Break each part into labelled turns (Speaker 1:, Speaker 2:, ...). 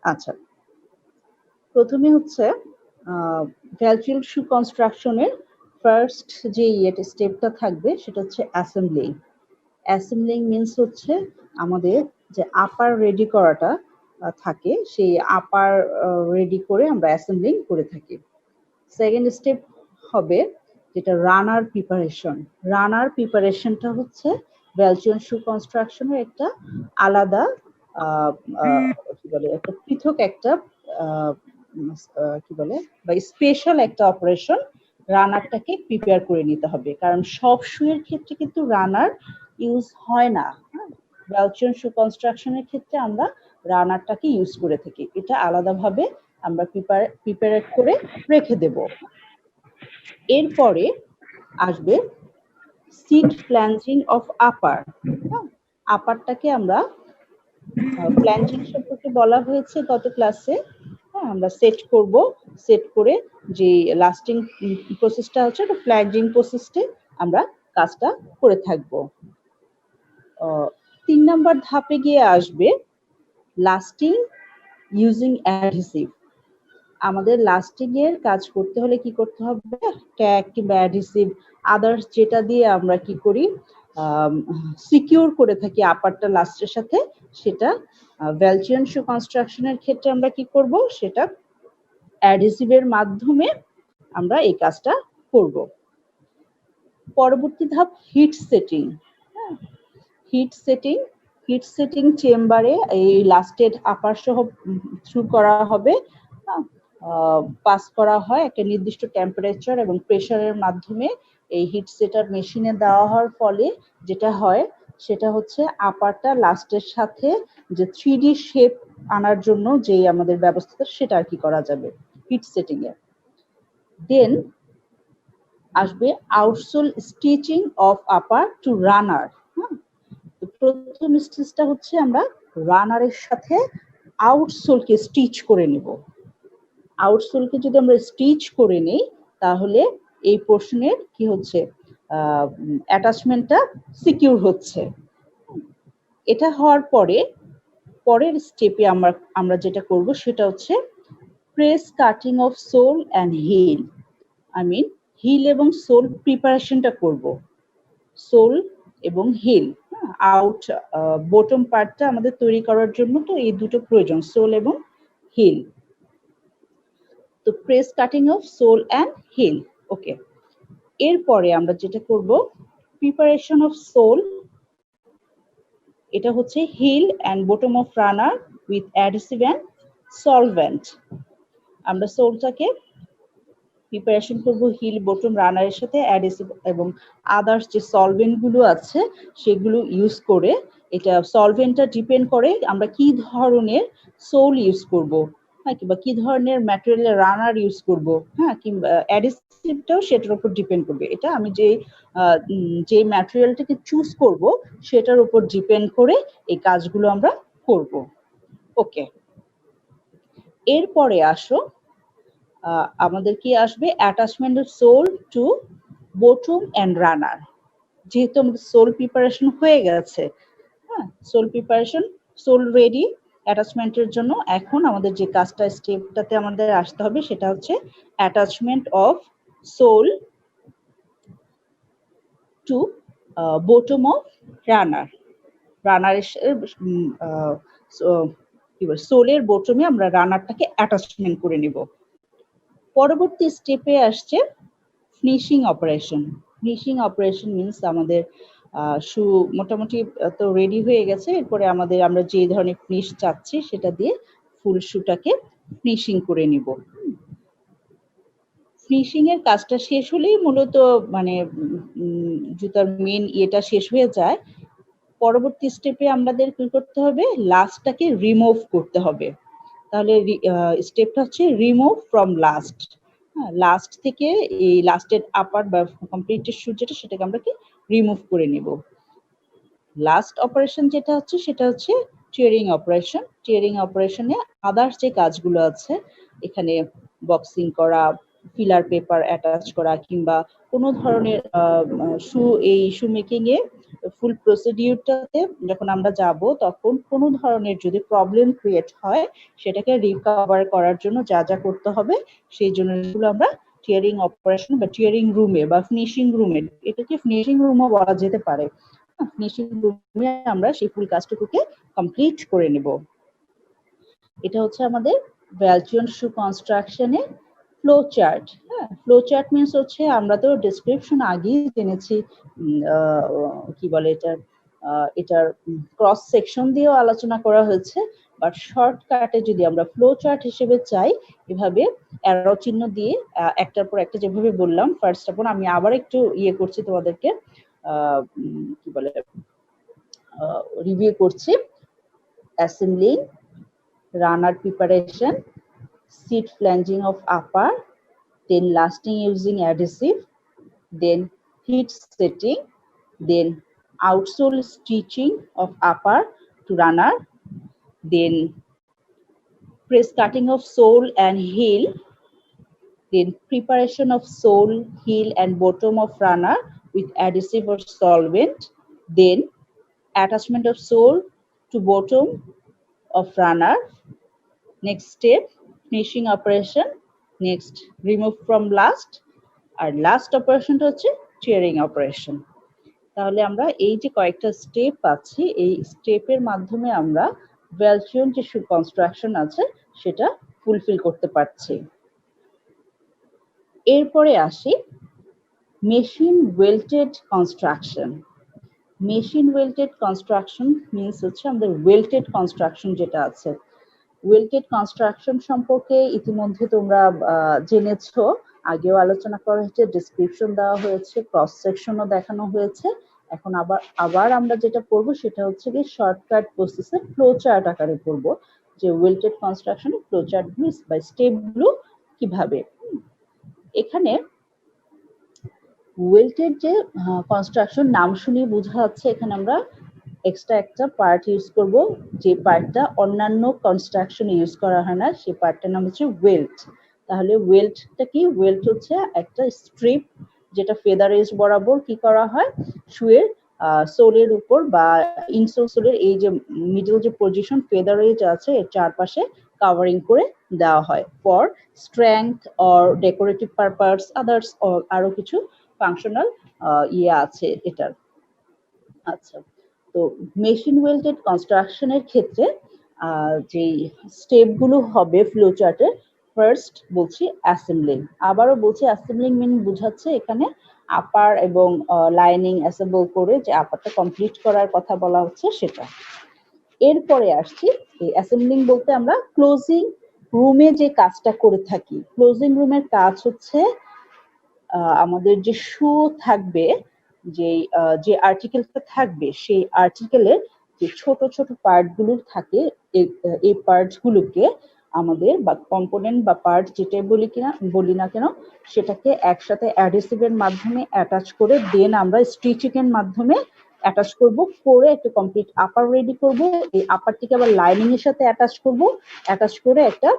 Speaker 1: আচ্ছা, প্রথমে হচ্ছে ভ্যালচুয়াল শু কনস্ট্রাকশনের ফার্স্ট যে স্টেপটা থাকবে সেটা হচ্ছে অ্যাসেম্বলিং। অ্যাসেম্বলিং মিনস হচ্ছে আমাদের যে আপার রেডি করাটা থাকে, সেই আপার রেডি করে আমরা অ্যাসেম্বলিং করে থাকি। সেকেন্ড স্টেপ হবে যেটা রানার প্রিপারেশন। রানার প্রিপারেশনটা হচ্ছে ভ্যালচুয়াল শু কনস্ট্রাকশনের একটা আলাদা কি বলে একটা পৃথক একটা কি বলে বা স্পেশাল একটা অপারেশন। রানারটাকে প্রিপেয়ার করে নিতে হবে, কারণ সব শুয়ের ক্ষেত্রে কিন্তু রানার ইউজ হয় না। ভ্যালচুয়াল শু কনস্ট্রাকশনের ক্ষেত্রে আমরা রানারটাকে ইউজ করে থাকি, এটা আলাদাভাবে আমরা প্রিপেয়ার করে রেখে দেব। এরপরে আসবে সিট ফ্ল্যাঞ্জিং অফ আপার। আপারটাকে আমরা ফ্ল্যাঞ্জিং সম্পর্কে বলা হয়েছে গত ক্লাসে। আমরা সেট করব, সেট করে যে লাস্টিং প্রসেসটা হচ্ছে এটা ফ্ল্যাঞ্জিং প্রসেসে আমরা কাজটা করে থাকব। 3 নাম্বার ধাপে গিয়ে আসবে লাস্টিং ইউজিং অ্যাডহেসিভ। আমাদের লাস্টিং এর কাজ করতে হলে কি করতে হবে? ট্যাগ কিংবা অ্যাডহেসিভ আদার্স যেটা দিয়ে আমরা কি করি সিকিউর করে থাকি আপারটা লাস্টের সাথে, সেটা ভ্যালচুয়াল শু কনস্ট্রাকশনের ক্ষেত্রে আমরা কি করব? সেটা অ্যাডহেসিভের মাধ্যমে আমরা এই কাজটা করব। পরবর্তী ধাপ hit setting. Hit setting, hit setting চেম্বারে এই লাস্টেড আপার সহ থ্রু করা হবে, পাস করা হয় একটা নির্দিষ্ট টেম্পারেচার এবং প্রেসারের মাধ্যমে। এই হিট সেটার মেশিনে দেওয়া হওয়ার ফলে যেটা হয় সেটা হচ্ছে আপারটা লাস্টের সাথে যে 3D শেপ আনার জন্য যে আমাদের ব্যবস্থা সেটা আর কি করা যাবে হিট সেটিং এ। দেন আসবে outsole stitching of upper two রানার। প্রথম স্টেজটা হচ্ছে আমরা রানারের সাথে আউটসোলকে স্টিচ করে নেব। আউটসোলকে যদি আমরা স্টিচ করে নেই তাহলে এই পোর্শনের কি হচ্ছে অ্যাটাচমেন্টটা সিকিউর হচ্ছে। এটা হওয়ার পরে পরের স্টেপে আমরা যেটা করব সেটা হচ্ছে press cutting of sole and heel. Heel এবং সোল প্রিপারেশনটা করব। সোল এবং হিল আউট বটম পার্টটা আমাদের তৈরি করার জন্য তো এই দুটো প্রয়োজন, সোল এবং হিল। তো press cutting of sole and heel, okay. এরপরে আমরা যেটা করব প্রিপারেশন অফ সোল, এটা হচ্ছে heel and bottom of runner with adhesive and solvent. আমরা সোলটাকে প্রিপারেশন করব হিল বটম রানারের সাথে অ্যাডহেসিভ এবং আদার্স যে সলভেন্ট গুলো আছে সেগুলো ইউজ করে। এটা সলভেন্টটা ডিপেন্ড করে আমরা কি ধরনের সোল ইউজ করব, কিংবা কি ধরনের ম্যাটেরিয়াল রানার ইউজ করব, কিংবা অ্যাডহেসিভটাও সেটার উপর ডিপেন্ড করবে। এটা আমি যে ম্যাটেরিয়ালটাকে চুজ করব সেটার উপর ডিপেন্ড করে এই কাজগুলো আমরা করব, ওকে। এরপরে আসো আমাদের কি আসবে attachment of sole to bottom and runner. যেহেতু আমাদের সোল প্রিপারেশন হয়ে গেছে, সোল প্রিপারেশন, সোল রেডি অ্যাটাচমেন্টের জন্য, এখন আমাদের যে কাজটা স্টেপটাতে আমাদের আসতে হবে সেটা হচ্ছে attachment of sole to bottom of runner. রানারের সোলের বটমে আমরা রানারটাকে অ্যাটাচমেন্ট করে নিব। পরবর্তী স্টেপে আসছে finishing operation. Finishing operation means আমাদের শু মোটামুটি তো রেডি হয়ে গেছে, এরপরে আমরা যে ধরনের ফিনিশ চাচ্ছি সেটা দিয়ে ফুল শুটাকে ফিনিশিং করে নিব। ফিনিশিং এর কাজটা শেষ হলেই মূলত জুতার মেন ইয়েটা শেষ হয়ে যায়। পরবর্তী স্টেপে আমাদের কি করতে হবে? লাস্টটাকে রিমুভ করতে হবে। তাহলে স্টেপটা হচ্ছে রিমুভ ফ্রম লাস্ট। লাস্ট থেকে এই লাস্টের আপার বা কমপ্লিটেড শু যেটা সেটাকে আমরা কি রিমুভ করে নেব। লাস্ট অপারেশন যেটা হচ্ছে সেটা হচ্ছে টিয়ারিং অপারেশন। টিয়ারিং অপারেশনে আদার্স যে কাজগুলো আছে, এখানে বক্সিং করা, ফিলার পেপার অ্যাটাচ করা কিংবা কোনো ধরনের শু মেকিং এ ফুল প্রসিডিউরটাতে যখন আমরা যাব তখন কোনো ধরনের যদি প্রবলেম ক্রিয়েট হয় সেটাকে রিকভার করার জন্য যা যা করতে হবে সেই জন্য আমরা টিয়ারিং অপারেশন বা টিয়ারিং রুমে বা ফিনিশিং রুমে, এটাকে ফিনিশিং রুমও বলা যেতে পারে, ফিনিশিং রুমে আমরা সেই ফুল কাজটুকুকে কমপ্লিট করে নেব। এটা হচ্ছে আমাদের ভ্যালচিয়ন শু কনস্ট্রাকশনে ফ্লো চার্ট। হ্যাঁ, ফ্লো চার্ট মিনস হচ্ছে আমরা তো ডেসক্রিপশন আগেই জেনেছি, কি বলে এটার ক্রস সেকশন দিয়েও আলোচনা করা হয়েছে, বাট শর্টকাটে যদি আমরা ফ্লো চার্ট হিসেবে চাই এভাবে অ্যারো চিহ্ন দিয়ে একটার পর একটা যেভাবে বললাম ফার্স্ট অফ অল আমি আবার একটু করছি তোমাদেরকে, কি বলে রিভিউ করছি। Assembling, runner preparation, seat flanging of upper, then lasting using adhesive, then heat setting, then outsole stitching of upper to runner, then press cutting of sole and heel, then preparation of sole, heel and bottom of runner with adhesive or solvent, then attachment of sole to bottom of runner. Next step, finishing operation. Next, remove from last. আর last অপারেশনটা হচ্ছে tearing operation. তাহলে আমরা এই যে কয়েকটা step পাচ্ছি, এই স্টেপের মাধ্যমে আমরা ভ্যালচিয়ন যে শু কনস্ট্রাকশন আছে সেটা ফুলফিল করতে পারছি। এরপরে আসি machine welted construction. Machine welted construction means হচ্ছে আমাদের ওয়েল্টেড কনস্ট্রাকশন যেটা আছে। ওয়েল্টেড কনস্ট্রাকশন সম্পর্কে ইতিমধ্যে তোমরা জেনেছো, আগেও আলোচনা করা হয়েছে, ডেসক্রিপশন দেওয়া হয়েছে, ক্রস সেকশনও দেখানো হয়েছে। এখন আবার আমরা যেটা পড়বো সেটা হচ্ছে কি শর্টকাট প্রসেসে ফ্লো চার্ট আকারে পড়বো যে ওয়েল্টেড কনস্ট্রাকশনের ফ্লো চার্ট গুলো বাই স্টেপগুলো কিভাবে। এখানে ওয়েল্টেড যে কনস্ট্রাকশন নাম শুনিয়ে বোঝা যাচ্ছে এখানে আমরা এক্সট্রা একটা পার্ট ইউজ করব, যে পার্টটা অন্যান্য কনস্ট্রাকশন ইউজ করা হয় না, সেই পার্টটার নাম হচ্ছে ওয়েল্ট। তাহলে ওয়েল্টটা কি? ওয়েল্ট হচ্ছে একটা স্ট্রিপ যেটা ফেদার এজ বরাবর কি করা হয় শুয়ের সোলের উপর বা ইনসোল সোলের এই যে মিডল যে পজিশন ফেদার এজ আছে এর চারপাশে কাভারিং করে দেওয়া হয় for strength or decorative purpose others আরো কিছু ফাংশনাল আছে এটার। আচ্ছা, তো মেশিন ওয়েল্টেড কনস্ট্রাকশনের ক্ষেত্রে যে স্টেপগুলো হবে ফ্লো চার্টে, ফার্স্ট বলছি অ্যাসেম্বলিং। আবারও বলছি অ্যাসেম্বলিং মিন বোঝাচ্ছে এখানে আপার এবং লাইনিং অ্যাসেম্বল করে যে আপারটা কমপ্লিট করার কথা বলা হচ্ছে সেটা। এরপরে আসছি এই অ্যাসেম্বলিং বলতে আমরা ক্লোজিং রুমে যে কাজটা করে থাকি। ক্লোজিং রুমের কাজ হচ্ছে আমাদের যে শু থাকবে, যে আর্টিকেলটা থাকবে সেই আর্টিকেলের যে ছোট ছোট পার্ট গুলো থাকে এই পার্টস গুলোকে আমাদের বা কম্পোনেন্ট বা পার্ট যেটাই বলি না কেন সেটাকে একসাথে অ্যাডহেসিভের মাধ্যমে অ্যাটাচ করে দেন আমরা স্টিচিং এর মাধ্যমে অ্যাটাচ করব, করে একটা কমপ্লিট আপার রেডি করব। এই আপারটিকে আবার লাইনিং এর সাথে অ্যাটাচ করব, অ্যাটাচ করে একটা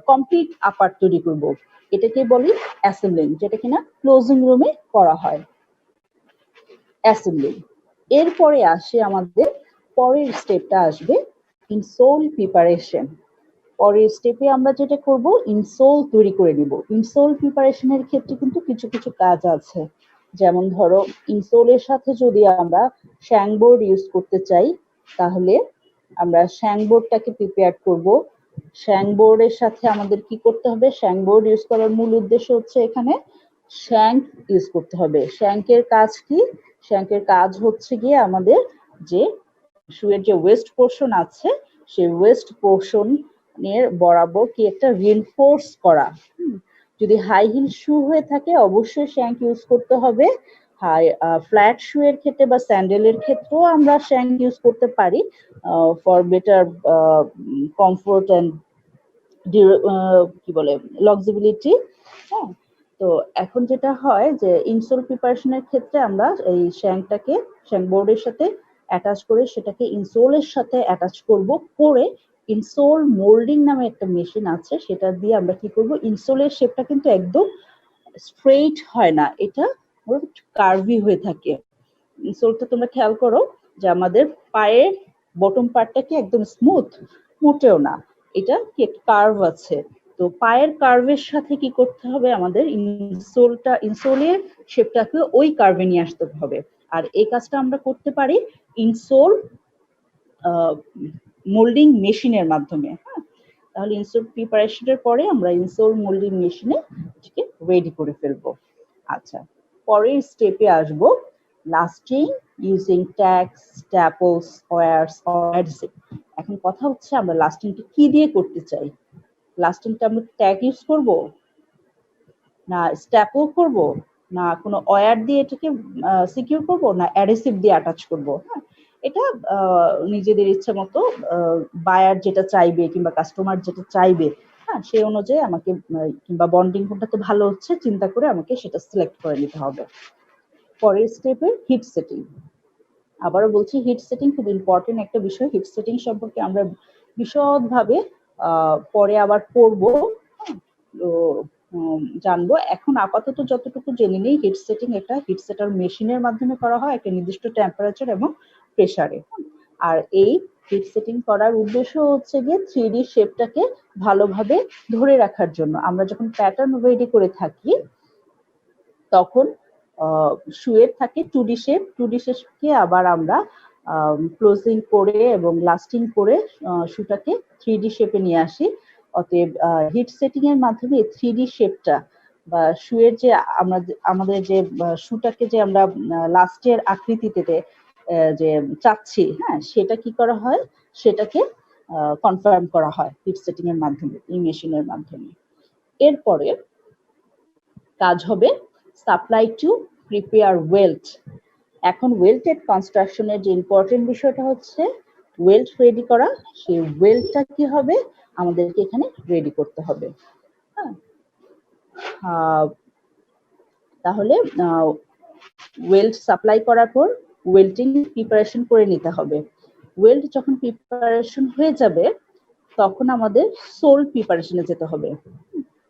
Speaker 1: কমপ্লিট আপার তৈরি করব। এটাকে বলি অ্যাসেম্বলিং, যেটা কিনা ক্লোজিং রুমে করা হয় অ্যাসেম্বলিং। এরপরে আসে আমাদের পরের স্টেপটা আসবে ইনসোল প্রিপারেশন। পরের স্টেপে আমরা যেটা করব ইনসোল তৈরি করে নিব। ইনসোল প্রিপারেশনের ক্ষেত্রে কিন্তু কিছু কিছু কাজ আছে, যেমন ধরো ইনসোলের সাথে যদি আমরা শ্যাংবোর্ড ইউজ করতে চাই তাহলে আমরা শ্যাংবোর্ডটাকে প্রিপেয়ার করব। শ্যাংবোর্ডের সাথে আমাদের কি করতে হবে? শ্যাংবোর্ড ইউজ করার মূল উদ্দেশ্য হচ্ছে এখানে শ্যাঙ্ক ইউজ করতে হবে। শ্যাঙ্কের কাজ কি? শ্যাঙ্কের কাজ হচ্ছে গিয়ে আমাদের যে শুয়ের যে ওয়েস্ট পোর্শন আছে সেই ওয়েস্ট পোর্শন এর বরাবর কি একটা রিইনফোর্স করা। যদি হাই হিল শু হয়ে থাকে অবশ্যই শ্যাঙ্ক ইউজ করতে হবে। ফ্ল্যাট শু এর ক্ষেত্রে বা স্যান্ডেলের ক্ষেত্রেও আমরা শ্যাঙ্ক ইউজ করতে পারি ফর বেটার কমফোর্ট অ্যান্ড কি বলে লক্সিবিলিটি। হ্যাঁ, তো এখন যেটা হয় যে ইনসোল প্রিপারেশনের ক্ষেত্রে আমরা এই শ্যাঙ্কটাকে শ্যাঙ্ক বোর্ডের সাথে অ্যাটাচ করে সেটাকে ইনসোলের সাথে অ্যাটাচ করব, করে ইনসোল মোল্ডিং নামে একটা মেশিন আছে, সেটা দিয়ে আমরা কি করব, ইনসোলের শেপটা কিন্তু একদম স্ট্রেইট হয় না, এটা কার্ভি হয়ে থাকে। ইনসোলটা তোমরা খেয়াল করো যে আমাদের পায়ের বটম পার্টটা কি একদম স্মুথ, মোটেও না, এটা কি একটা কার্ভ আছে। তো পায়ের কার্ভের সাথে কি করতে হবে, আমাদের ইনসোলের শেপটাকে ওই কার্ভে নিয়ে আসতে হবে। আর এই কাজটা আমরা করতে পারি ইনসোল মোল্ডিং মেশিনের মাধ্যমে। হ্যাঁ, তাহলে ইনসোল প্রিপারেশনের পরে আমরা ইনসোল মোল্ডিং মেশিনে এটাকে রেডি করে ফেলবো। আচ্ছা, পরের স্টেপে আসবো, lasting using tags, staples, wires or adhesive. এখন কথা হচ্ছে আমরা লাস্টিংটা কি দিয়ে করতে চাই। লাস্টিংটা আমরা ট্যাগ ইউজ করব, না স্ট্যাপল করব, না কোনো ওয়্যার দিয়ে এটাকে সিকিউর করব, না অ্যাডহেসিভ দিয়ে অ্যাটাচ করব। হ্যাঁ, এটা নিজেদের ইচ্ছা মতো, বায়ার যেটা চাইবে কিংবা কাস্টমার যেটা চাইবে, হ্যাঁ, সেই অনুযায়ী আমাকে কিংবা বন্ডিং কোনটাতে ভালো হচ্ছে চিন্তা করে আমাকে সেটা সিলেক্ট করে নিতে হবে। পরের স্টেপে হিট সেটিং। আবারও বলছি, হিট সেটিং খুব ইম্পর্টেন্ট একটা বিষয়। হিট সেটিং সম্পর্কে আমরা বিশদভাবে পরে আবার পড়বো, তো জানবো। এখন আপাতত যতটুকু জেনে নেই, হিট সেটিং একটা হিট সেটার মেশিনের মাধ্যমে করা হয় একটা নির্দিষ্ট টেম্পারেচার এবং প্রেসারে। আর এই হিট সেটিং করার উদ্দেশ্য হচ্ছে গিয়ে 3D শেপটাকে ভালোভাবে ধরে রাখার জন্য। আমরা যখন প্যাটার্ন রেডি করে থাকি তখন শুয়ের থাকে 2D শেপ, 2D শেপকে আবার আমরা ক্লোজিং করে এবং লাস্টিং করে শুটাকে 3D শেপে নিয়ে আসি। অতএব হিট সেটিং এর মাধ্যমে 3D শেপটা বা শুয়ের যে আমাদের যে শুটাকে যে আমরা লাস্টের আকৃতিতে যে চাচ্ছি, হ্যাঁ, সেটা কি করা হয়, সেটাকে কনফার্ম করা হয় হিট সেটিং এর মাধ্যমে, এই মেশিনের মাধ্যমে। এরপরে কাজ হবে সাপ্লাই টু প্রিপেয়ার ওয়েল্ট। এখন ওয়েল্টেড কনস্ট্রাকশনের যে ইম্পর্টেন্ট বিষয়টা হচ্ছে ওয়েল্ট রেডি করা। সেই ওয়েল্টটা কি হবে, আমাদেরকে এখানে রেডি করতে হবে। হ্যাঁ, তাহলে ওয়েল্ট সাপ্লাই করার পর ওয়েল্টিং প্রিপারেশন করে নিতে হবে। ওয়েল্ট যখন প্রিপারেশন হয়ে যাবে তখন আমাদের সোল প্রিপারেশনে যেতে হবে।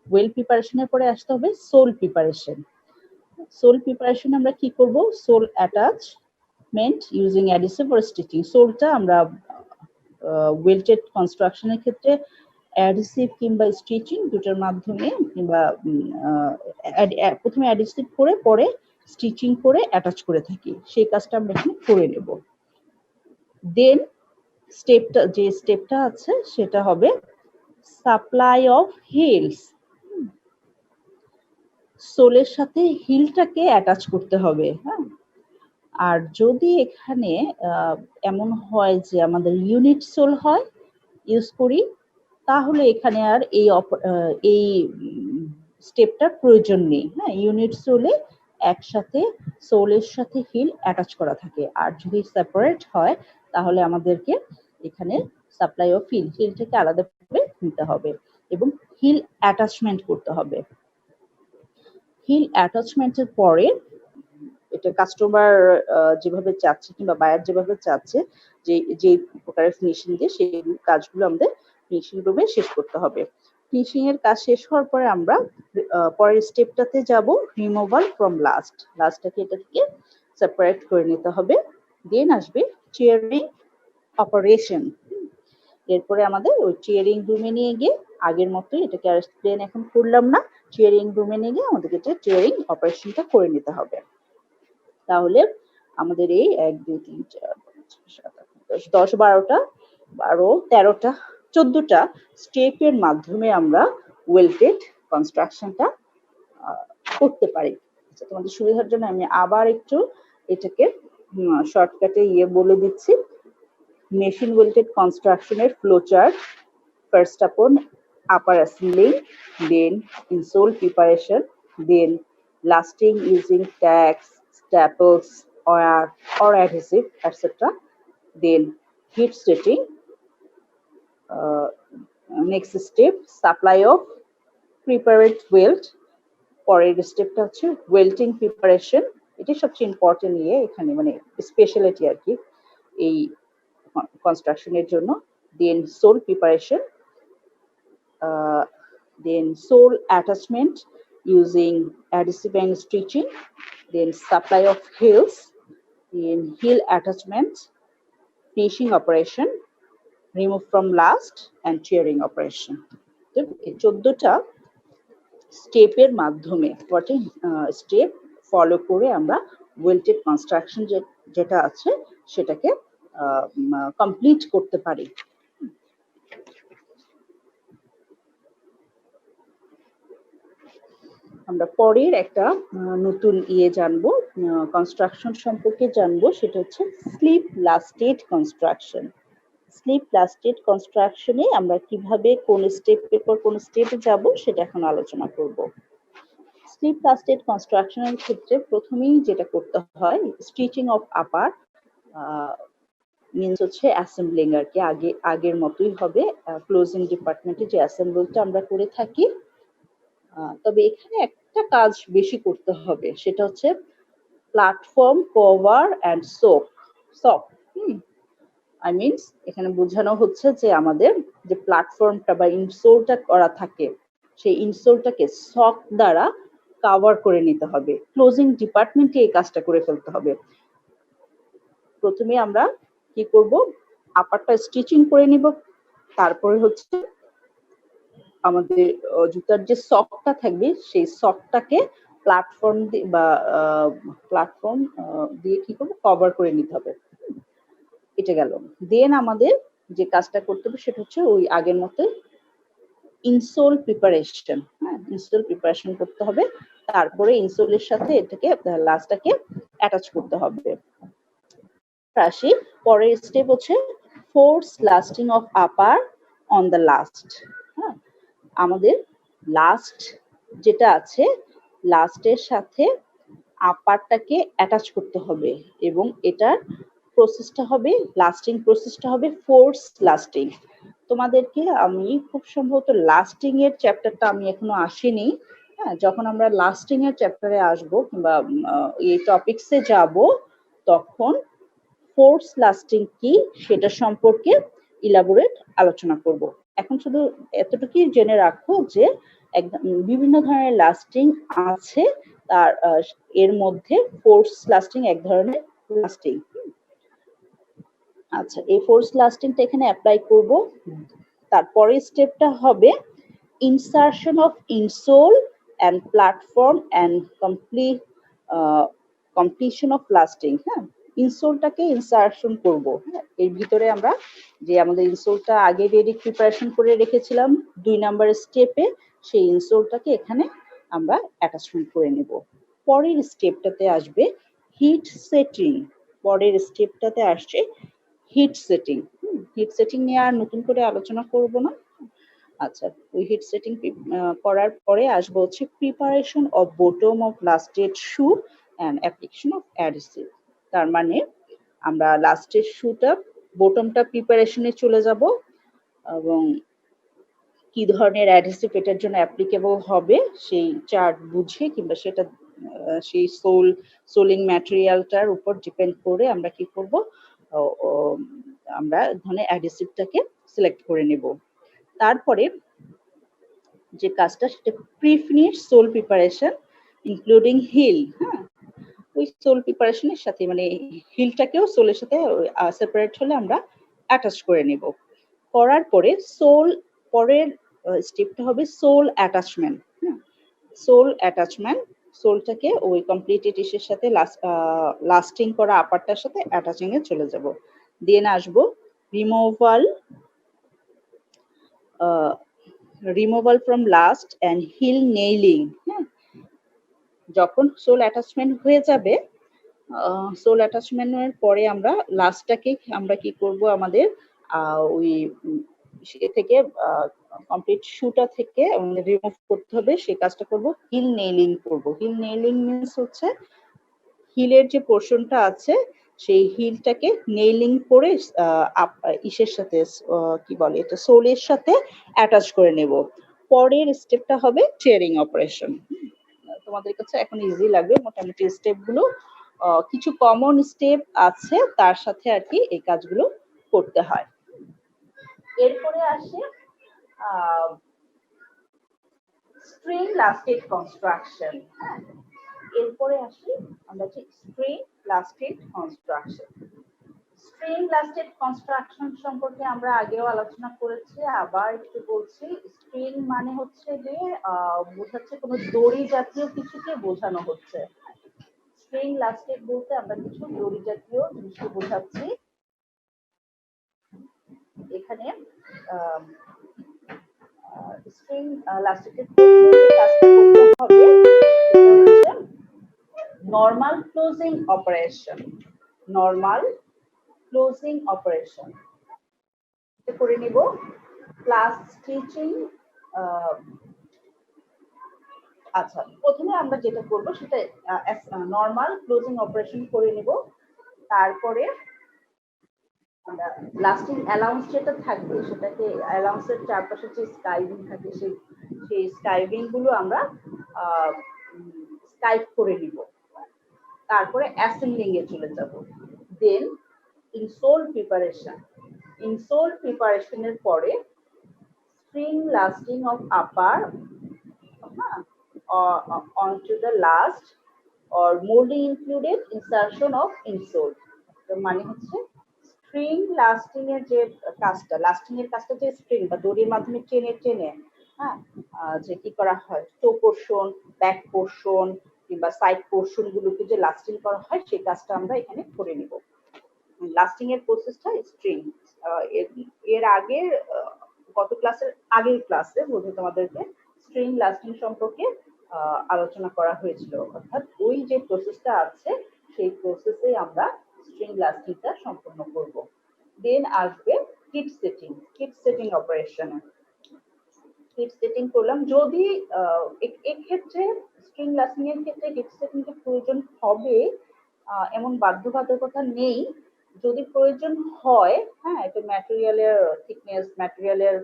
Speaker 1: ওয়েল্ট প্রিপারেশনের পরে আসতে হবে সোল প্রিপারেশন। সোল প্রিপারেশন আমরা কি করব, sole attachment using adhesive or stitching. সোলটা আমরা ওয়েল্টেড কনস্ট্রাকশনের ক্ষেত্রে অ্যাডিসিভ কিংবা স্টিচিং দুটোর মাধ্যমে, কিংবা প্রথমে অ্যাডিসিভ করে পরে স্টিচিং করে অ্যাটাচ করে থাকি, সেই কাজটা আমরা এখানে করে নেব। দেন যে স্টেপটা আছে সেটা হবে সাপ্লাই অফ হিলস। সোলের সাথে হিলটাকে অ্যাটাচ করতে হবে। হ্যাঁ, আর যদি এখানে এমন হয় যে আমাদের ইউনিট সোল হয় ইউজ করি, তাহলে এখানে আর এই স্টেপটার প্রয়োজন নেই। হ্যাঁ, ইউনিট সোলে একসাথে সোলের সাথে হিল অ্যাটাচ করা থাকে। আর যদি সেপারেট হয় তাহলে আমাদেরকে এখানে সাপ্লাই অফ হিলটাকে আলাদা করে নিতে হবে এবং হিল অ্যাটাচমেন্ট করতে হবে। হিল অ্যাটাচমেন্টের পরে এটা কাস্টমার যেভাবে চাচ্ছে কিংবা বায়ার যেভাবে চাচ্ছে যে প্রকারের ফিনিশিং দিয়ে সেই কাজগুলো আমাদের ফিনিশিং রুমে শেষ করতে হবে। ফিনিশিং এর কাজ শেষ হওয়ার পরে আমরা পরের স্টেপটাতে যাব, রিমুভাল ফ্রম লাস্টটাকে এটা থেকে সেপারেট করে নিতে হবে। দেন আসবে চিয়ারিং অপারেশন। এরপরে আমাদের ওই চিয়ারিং রুমে নিয়ে গিয়ে আগের মতোই, এটাকে আর প্লেন এখন করলাম না, চিয়ারিং রুমে নিয়ে গিয়ে আমাদেরকে চিয়ারিং অপারেশনটা করে নিতে হবে। তাহলে আমাদের এই 1 2 3 4 5 6 7 8 9 10 12টা 12 13টা 14টা স্টেপের মাধ্যমে আমরা ওয়েল্টেড কনস্ট্রাকশনটা করতে পারি। আচ্ছা, তোমাদের সুবিধার জন্য আমি আবার একটু এটাকে শর্টকাটে বলে দিচ্ছি। মেশিন ওয়েল্টেড কনস্ট্রাকশনের flow chart. First upon upper assembling, then insole preparation, then lasting using tags, staples or adhesive, etc. Then heat setting. Next step, supply of prepared welt. পরের স্টেপটা হচ্ছে ওয়েল্টিং প্রিপারেশন। এটি সবচেয়ে ইম্পর্টেন্ট এখানে, মানে স্পেশালিটি আর কি এই কনস্ট্রাকশনের জন্য। then sole preparation, then sole attachment using adhesive and stitching, then supply of heels, then heel attachment, finishing operation, remove from last and tearing operation. তো এই 14টা স্টেপের মাধ্যমে 14 স্টেপ ফলো করে আমরা ওয়েল্টেড কনস্ট্রাকশন যেটা আছে সেটাকে কমপ্লিট করতে পারি। আমরা পরের একটা নতুন জানবো, কনস্ট্রাকশন সম্পর্কে জানবো, সেটা হচ্ছে slip lasted construction. Slip lasted কনস্ট্রাকশনে আমরা কিভাবে কোন স্টেপের পর কোন স্টেপে যাব সেটা এখন আলোচনা করব। স্লিপ লাস্টেড কনস্ট্রাকশনের ক্ষেত্রে প্রথমেই যেটা করতে হয়, স্টিচিং অফ আপার মিনস হচ্ছে অ্যাসেম্বলিং আর কি, আগের মতোই হবে। ক্লোজিং ডিপার্টমেন্টে যে অ্যাসেম্বলটা আমরা করে থাকি, তবে এখানে একটা কাজ বেশি করতে হবে, সেটা হচ্ছে প্ল্যাটফর্ম কভার অ্যান্ড সক। আই মিনস এখানে বোঝানো হচ্ছে যে আমাদের যে প্ল্যাটফর্মটা বা ইনসোলটা করা থাকে, সেই ইনসোলটাকে সক দ্বারা কভার করে নিতে হবে। ক্লোজিং ডিপার্টমেন্টে এই কাজটা করে ফেলতে হবে। প্রথমে আমরা কি করব, আপারটা স্টিচিং করে নিব, তারপরে হচ্ছে আমাদের জুতার যে সকটা থাকবে সেই সকটাকে প্ল্যাটফর্ম দিয়ে কি করবো, কভার করে নিতে হবে। এটা গেল। দেন আমাদের যে কাজটা করতে হবে সেটা হচ্ছে ওই আগের মতো ইনসোল প্রিপারেশন। ইনসোল প্রিপারেশন করতে হবে, তারপরে ইনসোলের সাথে এটাকে লাস্টটাকে অ্যাটাচ করতে হবে। আসি পরের স্টেপ হচ্ছে force lasting of upper on the last. হ্যাঁ, আমাদের লাস্ট যেটা আছে, লাস্টের সাথে আপারটাকে অ্যাটাচ করতে হবে এবং এটার প্রসেসটা হবে, লাস্টিং প্রসেসটা হবে ফোর্স লাস্টিং। তোমাদেরকে আমি খুব সম্ভবত লাস্টিং এর চ্যাপ্টারটা আমি এখনো আসিনি। হ্যাঁ, যখন আমরা লাস্টিং এর চ্যাপ্টারে আসবো কিংবা এই টপিকসে যাব, তখন ফোর্স লাস্টিং কি সেটা সম্পর্কে ইলাবোরেট আলোচনা করব। এখন শুধু এতটুকুই জেনে রাখো যে বিভিন্ন ধরনের লাস্টিং আছে, তার এর মধ্যে ফোর্স লাস্টিং এক ধরনের লাস্টিং। আচ্ছা, এই ফোর্স লাস্টিংটা এখানে অ্যাপ্লাই করব। তারপরে স্টেপটা হবে insertion of insole and platform and completion of lasting. হ্যাঁ, ইনসোলটাকে ইনসারশন করব। হ্যাঁ, এর ভিতরে আমরা যে আমাদের ইনসোলটা আগে রেডি প্রিপারেশন করে রেখেছিলাম 2 নাম্বার স্টেপে, সেই ইনসোলটাকে এখানে আমরা অ্যাটাচমেন্ট করে নেব। পরের স্টেপটাতে আসবে হিট সেটিং। পরের স্টেপটাতে আসছে হিট সেটিং। হিট সেটিং নিয়ে আর নতুন করে আলোচনা করব না। আচ্ছা, ওই হিট সেটিং করার পরে আসবো হচ্ছে preparation of bottom of lasted shoe and application of adhesive. তার মানে আমরা লাস্টের শুটা বটমটা প্রিপারেশনে চলে যাব এবং কি ধরনের অ্যাডহেসিভ এটার জন্য অ্যাপ্লিকেবল হবে সেই চার্ট বুঝে কিংবা সেটা সেই সোলিং ম্যাটেরিয়ালটার উপর ডিপেন্ড করে আমরা কি করব, আমরা ধরনের অ্যাডহেসিভটাকে সিলেক্ট করে নেব। তারপরে যে কাজটা সেটা প্রিফিনিশ সোল প্রিপারেশন ইনক্লুডিং হিল। হ্যাঁ, ওই সোল প্রিপারেশনের সাথে মানে হিলটাকেও সোলের সাথে সেপারেট হলে আমরা অ্যাটাচ করে নেব। করার পরে পরের স্টেপটা হবে সোল অ্যাটাচমেন্ট। সোল অ্যাটাচমেন্ট, সোলটাকে ওই কমপ্লিটেড ইসের সাথে লাস্টিং করা আপারটার সাথে অ্যাটাচিং এ চলে যাব। দেন আসবো removal from last and heel nailing. হ্যাঁ, যখন সোল অ্যাটাচমেন্ট হয়ে যাবে, সোল অ্যাটাচমেন্টের পরে আমরা লাস্টটাকে আমরা কি করব, আমাদের ওই থেকে কমপ্লিট শুটা থেকে রিমুভ করতে হবে, সেই কাজটা করব, হিল নেইলিং করব। হিল নেইলিং মিন্স হচ্ছে হিলের যে পোর্শনটা আছে সেই হিলটাকে নেইলিং করে ইসের সাথে কি বলে এটা, সোলের সাথে অ্যাটাচ করে নেব। পরের স্টেপটা হবে টিয়ারিং অপারেশন। তোমাদের কাছে এখন ইজি লাগবে, মোটামুটি স্টেপগুলো কিছু কমন স্টেপ আছে, তার সাথে আর কি এই কাজগুলো করতে হয়। এরপরে আসে স্ট্রিং লাস্টেড কনস্ট্রাকশন। হ্যাঁ, এরপরে আসি আমরা যে string lasted construction. String lasted construction সম্পর্কে আমরা আগেও আলোচনা করেছি, আবার একটু বলছি। স্ট্রিং মানে হচ্ছে যে বোঝাচ্ছে কোনো দড়ি জাতীয় কিছুকে বোঝানো হচ্ছে। স্ট্রিং লাস্টেড বলতে আমরা কিছু দড়ি জাতীয় জিনিসকে বোঝাচ্ছি। এখানে স্ট্রিং লাস্টেডের কাজটা করতে হবে সেটা হচ্ছে normal closing operation. Normal closing operation করে নিব। ক্লাস টিচিং, আচ্ছা প্রথমে আমরা যেটা করব সেটা নর্মাল ক্লোজিং অপারেশন করে নিব। তারপরে আমরা লাস্টিং অ্যালাউন্স যেটা থাকবে সেটাকে অ্যালাউন্সের চারপাশে যে স্কাইভিং থাকে সেই স্কাইভিং গুলো আমরা স্কাইপ করে নিব। তারপরে অ্যাসেম্বলিং এ চলে যাব। দেন ইনসোল প্রিপারেশন। ইনসোল প্রিপারেশনের পরে string lasting of upper onto the last or molding included insertion of insole। তো মানে হচ্ছে স্ট্রিং লাস্টিং এর যে কাজটা, লাস্টিং এর কাজটা যে স্ট্রিং বা দড়ির মাধ্যমে টেনে টেনে হ্যাঁ যে কি করা হয়, টো পোর্শন, ব্যাক পোর্শন কিংবা সাইড পোর্শন গুলোকে যে লাস্টিং করা হয় সেই কাজটা আমরা এখানে করে নিব। লাস্টিং এর প্রসেসটা স্ট্রিং। এর আগে গত ক্লাসের আগের ক্লাসে বোধহয় তোমাদেরকে স্ট্রিং লাস্টিং সম্পর্কে আলোচনা করা হয়েছিল, অর্থাৎ ওই যে প্রসেসটা আছে সেই প্রসেসে আমরা স্ট্রিং লাস্টিংটা সম্পন্ন করব। দেন আসবে হিট সেটিং। হিট সেটিং অপারেশনে হিট সেটিং করলাম। যদি এক্ষেত্রে স্ট্রিং লাস্টিং এর ক্ষেত্রে হিট সেটিং এর প্রয়োজন হবে এমন বাধ্যবাধকতা নেই। যদি প্রয়োজন হয়, হ্যাঁ, এটা ম্যাটেরিয়ালের থিকনেস, ম্যাটেরিয়ালের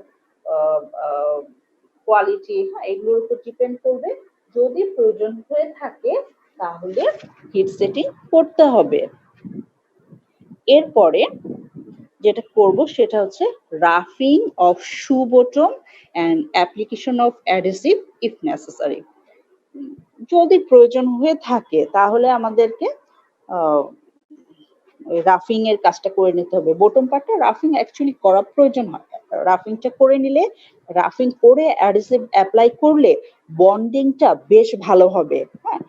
Speaker 1: কোয়ালিটি, হ্যাঁ, এগুলোর উপর ডিপেন্ড করবে। যদি প্রয়োজন হয়ে থাকে তাহলে হিট সেটিং করতে হবে। এরপরে যেটা করব সেটা হচ্ছে রাফিং of shoe bottom and application of adhesive if necessary. যদি প্রয়োজন হয়ে থাকে তাহলে আমাদেরকে রাফিং এর কাজটা করে নিতে হবে। বটম পার্টটা রাফিং অ্যাকচুয়ালি করা প্রয়োজন হয়। রাফিংটা করে নিলে, রাফিং করে অ্যাডহেসিভ অ্যাপ্লাই করলে বন্ডিংটা বেশ ভালো হবে। হ্যাঁ,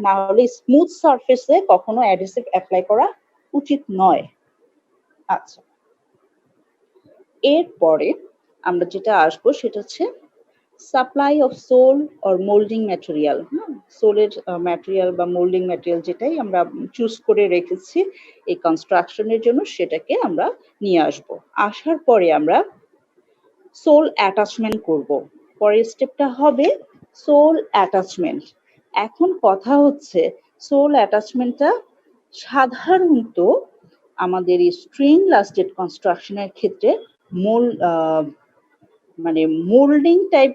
Speaker 1: না হলে স্মুথ সারফেসে কখনো অ্যাডহেসিভ অ্যাপ্লাই করা উচিত নয়। আচ্ছা, এরপরে আমরা যেটা আসবো সেটা হচ্ছে supply of sole or moulding material. সোলের ম্যাটেরিয়াল বা মোল্ডিং ম্যাটেরিয়াল যেটাই আমরা চুজ করে রেখেছি এই কনস্ট্রাকশনের জন্য সেটাকে আমরা নিয়ে আসবো। আসার পরে আমরা সোল অ্যাটাচমেন্ট করব। পরের স্টেপটা হবে সোল অ্যাটাচমেন্ট। এখন কথা হচ্ছে সোল অ্যাটাচমেন্টটা সাধারণত আমাদের এই স্ট্রিং লাস্টেড কনস্ট্রাকশনের ক্ষেত্রে মূল মানে moulding type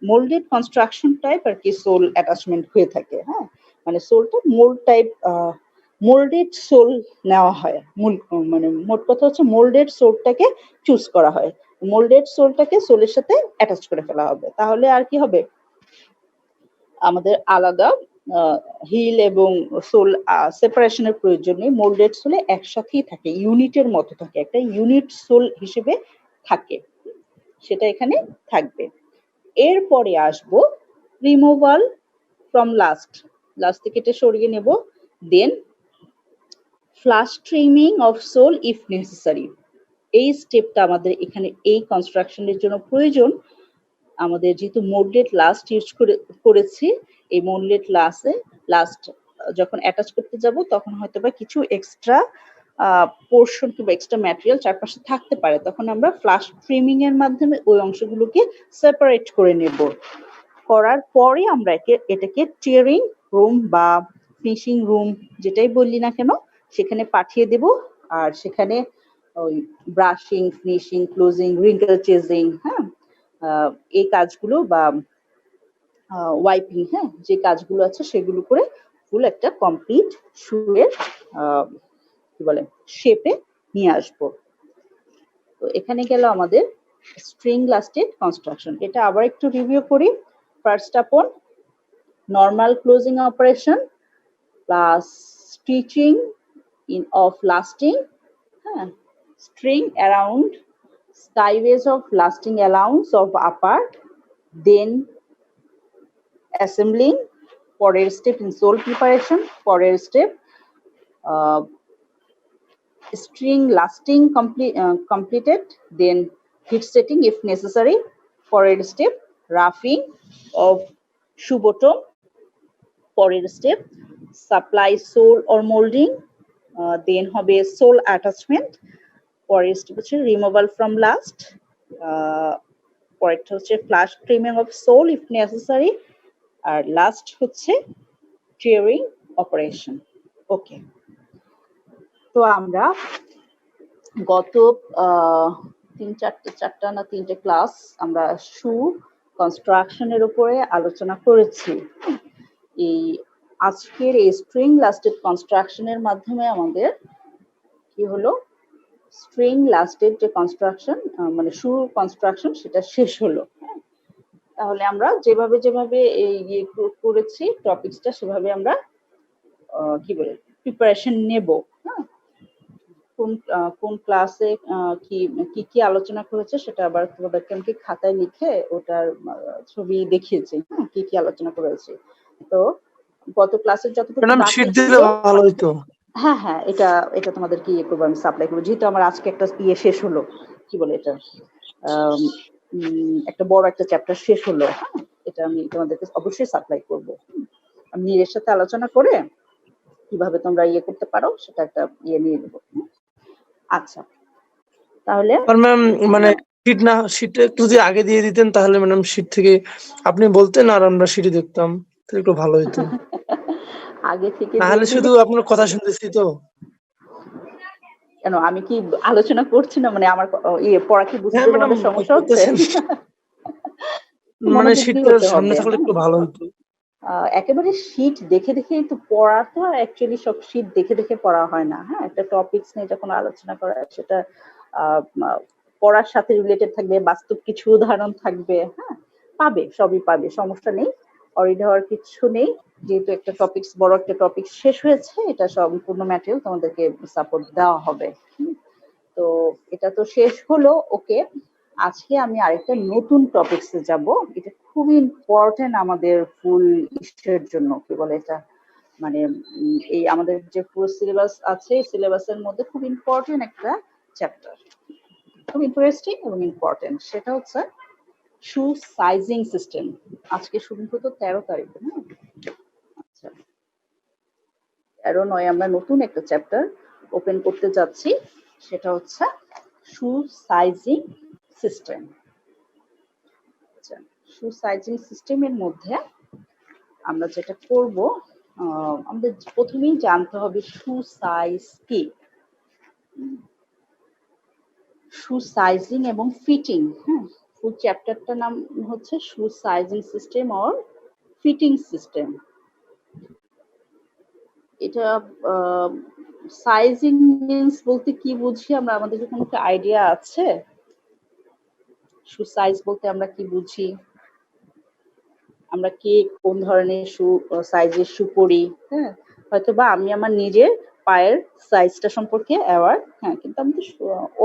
Speaker 1: moulded construction type আর কি সোল অ্যাটাচমেন্ট হয়ে থাকে। হ্যাঁ, মানে সোলটা মোল্ড টাইপ, মোল্ডেড সোল নেওয়া হয়। মানে মোট কথা হচ্ছে মোল্ডেড সোলটাকে চুজ করা হয়। মোল্ডেড সোলটাকে সোলের সাথে অ্যাটাচ করে ফেলা হবে। তাহলে আর কি হবে, আমাদের আলাদা হিল এবং সোল সেপারেশনের প্রয়োজন নেই। মোল্ডেড সোলে একসাথেই থাকে, ইউনিটের মতো থাকে, একটা ইউনিট সোল হিসেবে থাকে, সেটা এখানে থাকবে। এরপরে আসবো রিমুভাল ফ্রম লাস্ট থেকে এটা সরিয়ে নেব। Then flush trimming of sole if necessary. এই স্টেপটা আমাদের এখানে এই কনস্ট্রাকশনের জন্য প্রয়োজন। আমাদের যেহেতু মোল্ডেড লাস্ট ইউজ করেছি, এই মোল্ডেড লাস্ট যখন অ্যাটাচ করতে যাব তখন হয়তো বা কিছু এক্সট্রা পোর্শন কিংবা এক্সট্রা ম্যাটেরিয়াল চারপাশে থাকতে পারে, তখন আমরা ফ্লাশ ট্রিমিং এর মাধ্যমে ওই অংশগুলোকে সেপারেট করে নেব। করার পরে আমরা এটাকে টিয়ারিং রুম বা ফিনিশিং রুম যেটাই বললি না কেন সেখানে পাঠিয়ে দেব। আর সেখানে ওই brushing, finishing, closing, wrinkle chasing, হ্যাঁ, এই কাজগুলো বা ওয়াইপিং, হ্যাঁ, যে কাজগুলো আছে সেগুলো করে ফুল একটা কমপ্লিট শুয়ের কি বলে শেপে নিয়ে আসবো। তো এখানে গেল আমাদের স্ট্রিং লাস্টেড কনস্ট্রাকশন। এটা আবার একটু রিভিউ করি। ফার্স্ট আপন normal closing operation plus stitching in of lasting string around skyways of lasting allowance of apart, then assembling পরের step in sole preparation, পরের step string lasting completed, then heat setting if necessary, পরের step roughing of shoe bottom, পরের step supply sole or molding, then হবে sole attachment, পরের step হচ্ছে removal from last, পরেরটা হচ্ছে flash trimming of sole if necessary, আর last হচ্ছে tearing operation. Okay, তো আমরা গত তিনটে ক্লাস আমরা শু কনস্ট্রাকশনের উপরে আলোচনা করেছি। এই আজকের এই স্ট্রিং লাস্টেড কনস্ট্রাকশনের মাধ্যমে আমাদের কি হলো, স্ট্রিং লাস্টেড যে কনস্ট্রাকশন মানে শু কনস্ট্রাকশন সেটা শেষ হলো। তাহলে আমরা যেভাবে ইয়ে করেছি টপিকসটা সেভাবে আমরা কি বলে প্রিপারেশন নেব। কোন ক্লাসে কি কি আলোচনা করেছে সেটা আবার তোমাদেরকে আমি খাতায় লিখে ওটার ছবি দেখিয়েছি, কি কি আলোচনা করেছি। তো গত ক্লাসের যতটুকু
Speaker 2: শীট দিলে ভালো হতো।
Speaker 1: হ্যাঁ এটা তোমাদেরকে ইয়ে করবো, আমি সাপ্লাই করবো, যেহেতু আমার আজকে একটা ইয়ে শেষ হলো, কি বলে এটা একটা বড় একটা চ্যাপ্টার শেষ হলো। এটা আমি তোমাদেরকে অবশ্যই সাপ্লাই করবো। আমি এর সাথে আলোচনা করে কিভাবে তোমরা ইয়ে করতে পারো সেটা একটা ইয়ে নিয়ে নেবো। আচ্ছা, তাহলে
Speaker 2: ম্যাম মানে শীটটা একটু যদি আগে দিয়ে দিতেন তাহলে ম্যাডাম শীট থেকে আপনি বলতেন আর আমরা শীটে দেখতাম, তাহলে একটু ভালো হতো।
Speaker 1: আগে থেকে
Speaker 2: তাহলে শুধু আপনার কথা শুনতেছি তো।
Speaker 1: কেন আমি কি আলোচনা করছি না, মানে আমার ইয়ে পড়া কি বুঝতে তোমাদের সমস্যা হচ্ছে?
Speaker 2: মানে শীটটা সামনে থাকলে একটু ভালো হতো।
Speaker 1: একেবারে শীট দেখে দেখেই তো পড়া, তো অ্যাকচুয়ালি সব শীট দেখে দেখে পড়া হয় না। হ্যাঁ, একটা টপিকস নিয়ে যখন আলোচনা করা সেটা পড়ার সাথে রিলেটেড থাকবে, বাস্তব কিছু উদাহরণ থাকবে। হ্যাঁ, সবই পাবে, সমস্যা নেই, অরিড হওয়ার কিছু নেই। যেহেতু একটা টপিকস বড় একটা টপিক শেষ হয়েছে, এটা সম্পূর্ণ ম্যাটেরিয়াল তোমাদেরকে সাপোর্ট দেওয়া হবে। তো এটা তো শেষ হলো। ওকে, আজকে আমি আরেকটা নতুন টপিকসে যাব। এটা খুবই ইম্পর্টেন্ট আমাদের ফুল ইস্টের জন্য। কি বলে এটা, মানে এই আমাদের যে পুরো সিলেবাস আছে, সিলেবাসের মধ্যে খুব ইম্পর্টেন্ট একটা চ্যাপ্টার, খুব ইন্টারেস্টিং এবং ইম্পর্টেন্ট। সেটা হচ্ছে শু সাইজিং সিস্টেম। আজকে শুরু হতো 13 তারিখে। আচ্ছা, 13/9 আমরা নতুন একটা চ্যাপ্টার ওপেন করতে যাচ্ছি, সেটা হচ্ছে শু সাইজিং সিস্টেম। শু সাইজিং সিস্টেমের মধ্যে আমরা যেটা করব, আমাদের প্রথমেই জানতে হবে শু সাইজ কি, শু সাইজিং এবং ফিটিং। ফুল চ্যাপ্টারটার নাম হচ্ছে shoe sizing system or fitting system. এটা সাইজিং মিন্স বলতে কি বুঝি আমরা, আমাদের কোনো একটা আইডিয়া আছে? শু সাইজ বলতে আমরা কি বুঝি? আমরা কে কোন ধরনের শু সাইজের শু পরি? হ্যাঁ, হয়তো বা আমি আমার নিজের পায়ের সাইজটা সম্পর্কে অ্যাওয়ার, হ্যাঁ, কিন্তু আমাদের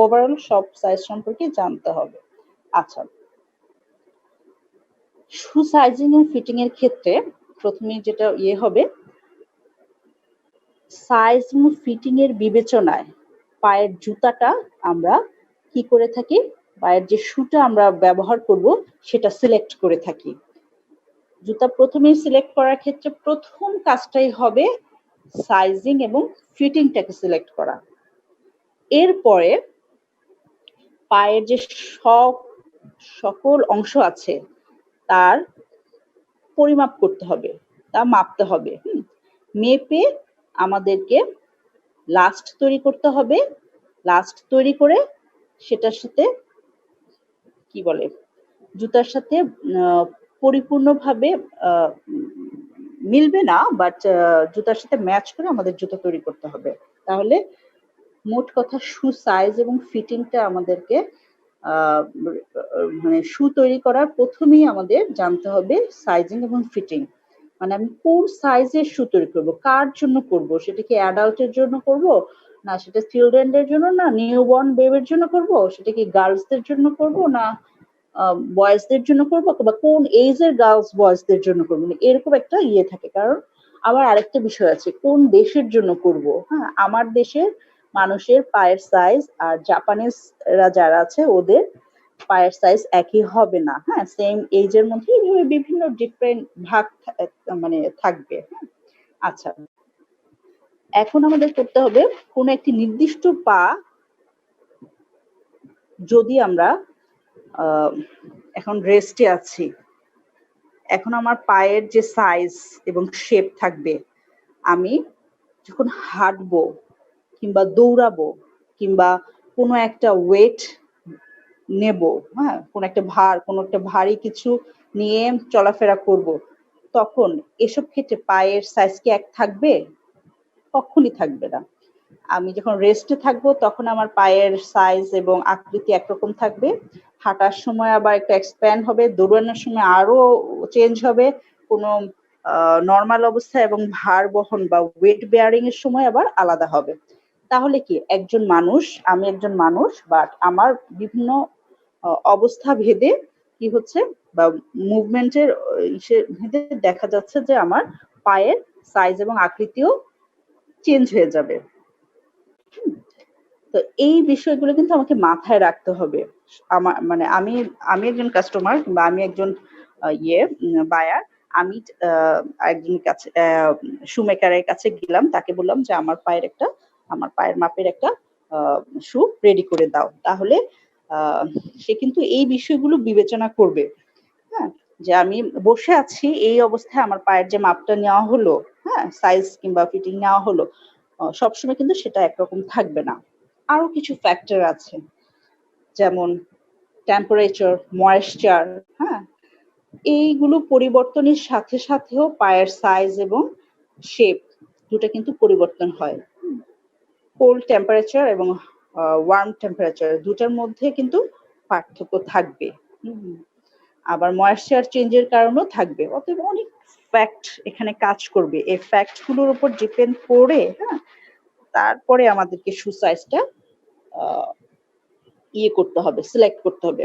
Speaker 1: ওভারঅল সব সাইজ সম্পর্কে জানতে হবে। আচ্ছা, শু সাইজিং এর ফিটিং এর ক্ষেত্রে প্রথমে যেটা ইয়ে হবে, সাইজ এবং ফিটিং এর বিবেচনায় পায়ের জুতাটা আমরা কি করে থাকি, পায়ের যে শুটা আমরা ব্যবহার করব সেটা সিলেক্ট করে থাকি। জুতা প্রথমেই সিলেক্ট করার ক্ষেত্রে প্রথম কাজটাই হবে সাইজিং এবং ফিটিংটাকে সিলেক্ট করা। এরপরে পায়ের যে সকল অংশ আছে তার পরিমাপ করতে হবে, তা মাপতে হবে। মেপে আমাদেরকে লাস্ট তৈরি করতে হবে। লাস্ট তৈরি করে সেটার সাথে কি বলে, জুতার সাথে পরিপূর্ণভাবে মিলবে না, বাট জুতার সাথে ম্যাচ করে আমাদের জুতা তৈরি করতে হবে। তাহলে মোট কথা শু সাইজ এবং ফিটিংটা আমাদেরকে মানে শু তৈরি করার প্রথমেই আমাদের জানতে হবে সাইজিং এবং ফিটিং। মানে আমি কোন সাইজের শু তৈরি করবো, কার জন্য করব, সেটা কি অ্যাডাল্টের জন্য করব, না সেটা চিলড্রেনদের জন্য, না নিউবর্ন বেবির জন্য করব, সেটা কি গার্লসদের জন্য করব, না বয়েজদের জন্য করব, বা কোন এজের গার্লস বয়েজদের জন্য করবো, মানে এরকম একটা ইয়ে থাকে। কারণ আবার আরেকটা বিষয় আছে, কোন দেশের জন্য করব। হ্যাঁ, আমার দেশের মানুষের পায়ের সাইজ আর জাপানিজরা যারা আছে ওদের পায়ের সাইজ একই হবে না। হ্যাঁ, সেম এজের মধ্যে এইভাবে বিভিন্ন ডিফারেন্ট ভাগ মানে থাকবে। আচ্ছা, এখন আমাদের করতে হবে কোন একটি নির্দিষ্ট পা যদি আমরা এখন রেস্টে আছি, এখন আমার পায়ের যে সাইজ এবং শেপ থাকবে, আমি যখন হাঁটবো কিংবা দৌড়াবো কিংবা কোনো একটা ওয়েট নেব, হ্যাঁ, কোনো একটা ভারী কিছু নিয়ে চলাফেরা করব, তখন এসব ক্ষেত্রে পায়ের সাইজ কি এক থাকবে? কখনই থাকবে না। আমি যখন রেস্টে থাকবো তখন আমার পায়ের সাইজ এবং আকৃতি একরকম থাকবে, হাঁটার সময় আবার একটু এক্সপ্যান্ড হবে, দৌড়ানোর সময় আরো চেঞ্জ হবে, কোনো নর্মাল অবস্থা এবং ভার বহন বা ওয়েট বেয়ারিং এর সময় আবার আলাদা হবে। তাহলে কি আমি একজন মানুষ, বাট আমার বিভিন্ন অবস্থা ভেদে কি হচ্ছে, বা মুভমেন্টের ভেদে দেখা যাচ্ছে যে আমার পায়ের সাইজ এবং আকৃতিও চেঞ্জ হয়ে যাবে। তো এই বিষয়গুলো কিন্তু আমাকে মাথায় রাখতে হবে। আমার মানে আমি একজন কাস্টমার কিংবা আমি একজন বায়ার, আমি একজন কাছে শু মেকারের কাছে গেলাম, তাকে বললাম যে আমার পায়ের মাপের একটা শু রেডি করে দাও। তাহলে সে কিন্তু এই বিষয়গুলো বিবেচনা করবে। হ্যাঁ, যে আমি বসে আছি এই অবস্থায় আমার পায়ের যে মাপটা নেওয়া হলো, হ্যাঁ, সাইজ কিংবা ফিটিং নেওয়া হলো, সবসময় কিন্তু সেটা একরকম থাকবে না। আরো কিছু ফ্যাক্টর আছে, যেমন টেম্পারেচার, ময়েশ্চার, হ্যাঁ, এইগুলো পরিবর্তনের সাথে সাথেও পায়ের সাইজ এবং শেপ দুটো কিন্তু পরিবর্তন হয়। কোল্ড টেম্পারেচার এবং ওয়ার্ম টেম্পারেচার দুটার মধ্যে কিন্তু পার্থক্য থাকবে। আবার ময়েশ্চার চেঞ্জের কারণেও থাকবে। অতএব অনেক ফ্যাক্ট এখানে কাজ করবে। এই ফ্যাক্ট গুলোর উপর ডিপেন্ড করে, হ্যাঁ, তারপরে আমাদেরকে শু সাইজটা করতে হবে, সিলেক্ট করতে হবে।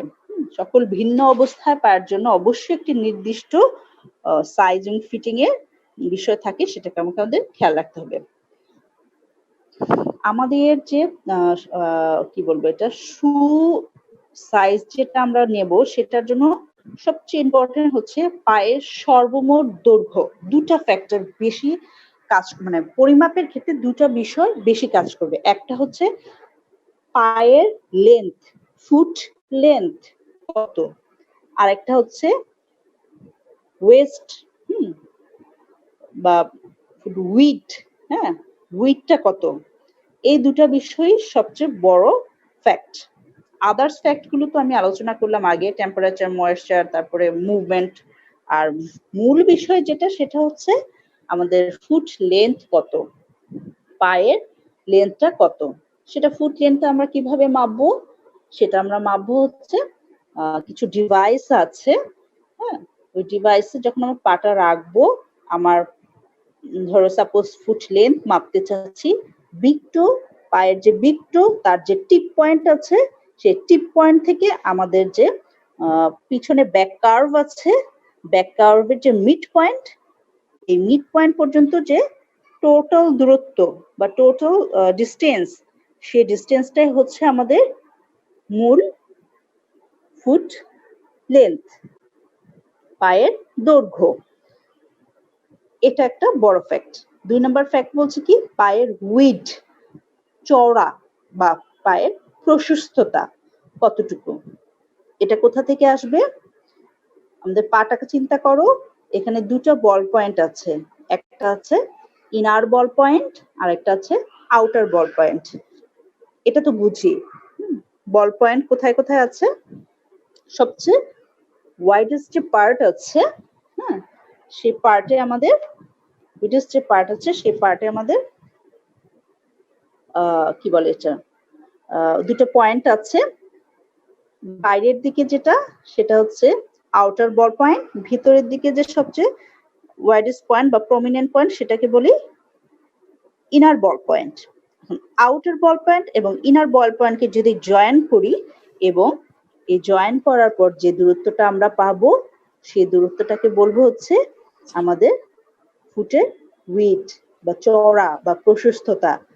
Speaker 1: সকল ভিন্ন অবস্থায় পায়ের জন্য অবশ্যই একটি নির্দিষ্ট সাইজ এবং ফিটিং এর বিষয় থাকে, সেটাকে আমাদের খেয়াল রাখতে হবে। আমাদের যে কি বলবো, এটা শু সাইজ যেটা আমরা নেব সেটার জন্য সবচেয়ে ইম্পর্টেন্ট হচ্ছে পায়ের সর্বমোট দৈর্ঘ্য। দুটা ফ্যাক্টর বেশি কাজ, মানে পরিমাপের ক্ষেত্রে দুটা বিষয় বেশি কাজ করবে। একটা হচ্ছে পায়ের লেন্থ, ফুট লেন্থ কত, আর একটা হচ্ছে ওয়েস্ট বা উইডথ, হ্যাঁ, উইডথটা কত। এই দুটা বিষয়ই সবচেয়ে বড় ফ্যাক্ট। আদার্স ফ্যাক্ট গুলো তো আমি আলোচনা করলাম আগে, টেম্পারেচার, ময়েশ্চার, তারপরে মুভমেন্ট। আর মূল বিষয় যেটা, সেটা হচ্ছে আমাদের ফুট লেন্থ কত, পায়ের লেন্থটা কত। সেটা ফুট লেন্থটা আমরা কিভাবে মাপবো? সেটা আমরা মাপবো হচ্ছে কিছু ডিভাইস আছে, হ্যাঁ, ওই ডিভাইসে যখন আমরা পাটা রাখবো, আমার ধরো সাপোজ ফুট লেন্থ মাপতে চাচ্ছি, বিগ টো, পায়ের যে বিগ টো তার যে টিপ পয়েন্ট আছে, সেই টিপ পয়েন্ট থেকে আমাদের যে পিছনে ব্যাক কার্ভ আছে, ব্যাক কার্ভের যে মিড পয়েন্ট, এই মিড পয়েন্ট পর্যন্ত যে টোটাল দূরত্ব বা টোটাল ডিস্টেন্স, সেই ডিস্টেন্সটাই হচ্ছে আমাদের মূল ফুট লেন্থ, পায়ের দৈর্ঘ্য। এটা একটা বড় ফ্যাক্ট। 2 নম্বর ফ্যাক্ট বলছে কি, পায়ের উইড, চওড়া বা পায়ের প্রশস্ততা কতটুকু। এটা কোথা থেকে আসবে? আমাদের পাটাকে চিন্তা করো, এখানে দুটো বল পয়েন্ট আছে, একটা আছে ইনার বল পয়েন্ট আর একটা আছে আউটার বল পয়েন্ট। এটা তো বুঝি, বল পয়েন্ট কোথায় কোথায় আছে? সবচেয়ে ওয়াইডেস্ট যে পার্ট আছে, হ্যাঁ, সেই পার্টে আমাদের উইডেস্ট যে পার্ট আছে সেই পার্টে আমাদের কি বলে এটা, দুটো পয়েন্ট আছে। বাইরের দিকে যেটা সেটা হচ্ছে আউটার বল পয়েন্ট, ভিতরের দিকে যে সবচেয়ে ওয়াইডেস্ট পয়েন্ট বা প্রমিনেন্ট পয়েন্ট সেটাকে বলি ইনার বল পয়েন্ট। আউটার বল পয়েন্ট এবং ইনার বল পয়েন্টকে যদি জয়েন করি এবং এই জয়েন করার পর যে দূরত্বটা আমরা পাবো সেই দূরত্বটাকে বলবো হচ্ছে আমাদের ফুটের উইডথ বা চওড়া বা প্রশস্ততা।